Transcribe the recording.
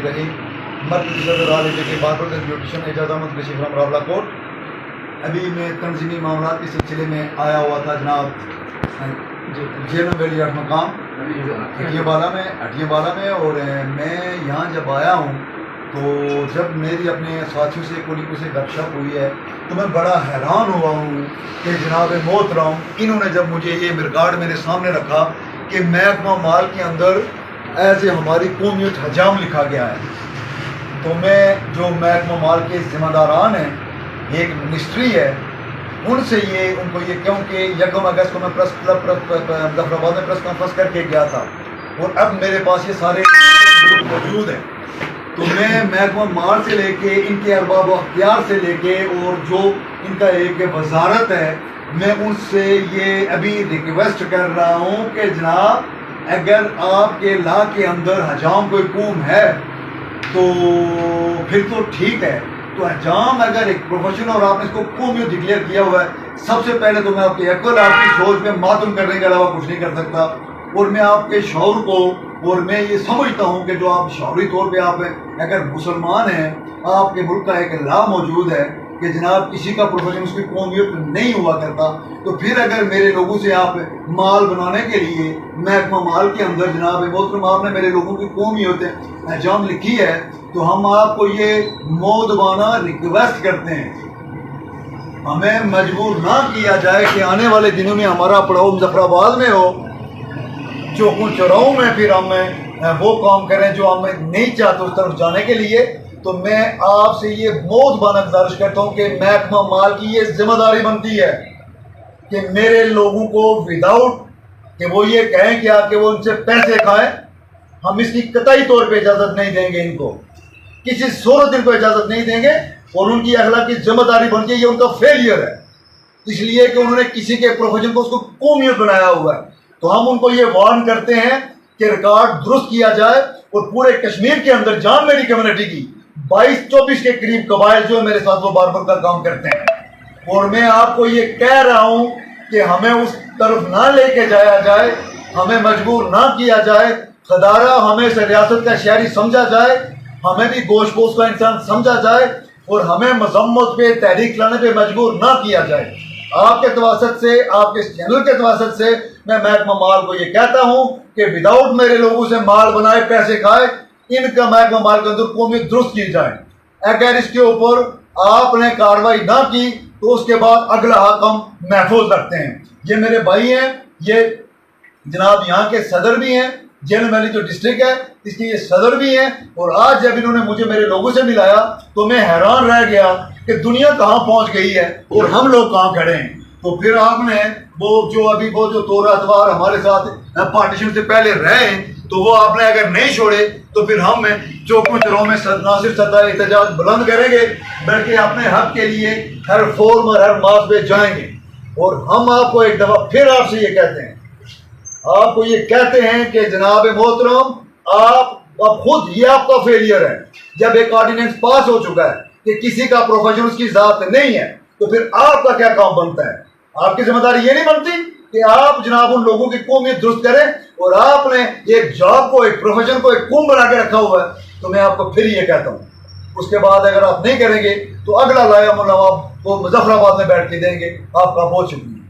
الرحیم مرکزی صدر عالی کے barber beautician Ijaz Ahmed Bashir from Rawalakot. ابھی میں تنظیمی معاملات کے سلسلے میں آیا ہوا تھا جناب جیلم ویلی آٹھ مقام ہٹیہ بالا میں اور میں یہاں جب آیا ہوں تو جب میری اپنے ساتھیوں سے کولیگوں سے گپ شپ ہوئی ہے تو میں بڑا حیران ہوا ہوں کہ جناب محترم انہوں نے جب مجھے یہ ریکارڈ میرے سامنے رکھا کہ محکمہ مال کے اندر ایسے ہماری قومیت حجام لکھا گیا ہے، تو میں جو محکمہ مال کے ذمہ داران ہیں، ایک منسٹری ہے، ان سے ان کو یہ کیوں کہ 1 اگست کو میں پریس کلب مظفرآباد میں پریس کانفرنس کر کے گیا تھا اور اب میرے پاس یہ سارے موجود ہیں، تو میں محکمہ مال سے لے کے ان کے ارباب و اختیار سے لے کے اور جو ان کا ایک وزارت ہے، میں ان سے یہ ابھی ریکویسٹ کر رہا ہوں کہ جناب اگر آپ کے لا کے اندر حجام کوئی قوم ہے تو پھر تو ٹھیک ہے، تو حجام اگر ایک پروفیشن اور آپ نے اس کو قومیت ڈکلیئر کیا ہوا ہے، سب سے پہلے تو میں آپ کی عقل آپ کی سوچ میں ماتم کرنے کے علاوہ کچھ نہیں کر سکتا، اور میں آپ کے شعور کو اور میں یہ سمجھتا ہوں کہ جو آپ شعوری طور پہ آپ اگر مسلمان ہیں، آپ کے ملک کا ایک لا موجود ہے کہ جناب کسی کا پروفیشن اس کی قومیت نہیں ہوا کرتا، تو پھر اگر میرے لوگوں سے آپ مال بنانے کے لیے محکمہ مال کے اندر جناب محترم آپ نے میرے لوگوں کی قومیت حجام لکھی ہے، تو ہم آپ کو یہ مودبانہ ریکویسٹ کرتے ہیں، ہمیں مجبور نہ کیا جائے کہ آنے والے دنوں میں ہمارا پڑاؤ مظفرآباد میں ہو، چوکوں چوراہوں میں پھر ہم وہ کام کریں جو ہم نہیں چاہتے اس طرف جانے کے لیے. تو میں آپ سے یہ مودبانہ گزارش کرتا ہوں کہ محکمہ مال کی یہ ذمہ داری بنتی ہے کہ میرے لوگوں کو وداؤٹ کہ وہ یہ کہیں کہ وہ ان سے پیسے کھائیں، ہم اس کی قطعی طور پہ اجازت نہیں دیں گے، ان کو کسی صورت ان کو اجازت نہیں دیں گے، اور ان کی اخلاقی ذمہ داری بن کے یہ ان کا فیلئر ہے، اس لیے کہ انہوں نے کسی کے پروفیشن کو اس کو قومیت بنایا ہوا ہے. تو ہم ان کو یہ وارن کرتے ہیں کہ ریکارڈ درست کیا جائے، اور پورے کشمیر کے اندر جہاں میری کمیونٹی کی 22-24 کے قریب قبائل جو میرے ساتھ وہ باربر کا کام کرتے ہیں، اور میں آپ کو یہ کہہ رہا ہوں کہ ہمیں اس طرف نہ لے کے جایا جائے، ہمیں مجبور نہ کیا جائے، خدارہ ہمیں اس ریاست کا شہری سمجھا جائے، ہمیں بھی گوشت پوش کا انسان سمجھا جائے، اور ہمیں مذمت پہ تحریک لانے پہ مجبور نہ کیا جائے. آپ کے توسط سے، آپ کے چینل کے توسط سے میں محکمہ مال کو یہ کہتا ہوں کہ وداؤٹ میرے لوگوں سے مال بنائے پیسے کھائے، ان کا محکمہ مال کے اندر قومیت درست کی جائے. اگر اس کے اوپر آپ نے کارروائی نہ کی تو اس کے بعد اگلا حق ہم محفوظ رکھتے ہیں. یہ میرے بھائی ہیں، یہ جناب یہاں کے صدر بھی ہیں، جیلم ویلی جو ڈسٹرکٹ ہے اس کے یہ صدر بھی ہیں، اور آج جب انہوں نے مجھے میرے لوگوں سے ملایا تو میں حیران رہ گیا کہ دنیا کہاں پہنچ گئی ہے اور ہم لوگ کہاں کھڑے ہیں. تو پھر آپ نے وہ جو طور اتوار ہمارے ساتھ پارٹیشن سے پہلے رہے ہیں، تو وہ آپ نے اگر نہیں چھوڑے تو پھر ہم چوکوں چوراہوں میں نہ صرف صدائے احتجاج بلند کریں گے بلکہ اپنے حق کے لیے ہر فورم اور ہر مارچ پہ جائیں گے. اور ہم آپ کو ایک دفعہ پھر آپ سے یہ کہتے ہیں، آپ کو یہ کہتے ہیں کہ جناب محترم آپ خود یہ آپ کا فیلئر ہے. جب ایک آرڈیننس پاس ہو چکا ہے کہ کسی کا پروفیشن اس کی ذات نہیں ہے، تو پھر آپ کا کیا کام بنتا ہے؟ آپ کی ذمہ داری یہ نہیں بنتی کہ آپ جناب ان لوگوں کی قومیت درست کریں، اور آپ نے ایک جاب کو، ایک پروفیشن کو ایک قوم بنا کے رکھا ہوا ہے. تو میں آپ کو پھر یہ کہتا ہوں، اس کے بعد اگر آپ نہیں کریں گے تو اگلا لایا منواب وہ مظفرآباد میں بیٹھ کے دیں گے. آپ کا بہت شکریہ.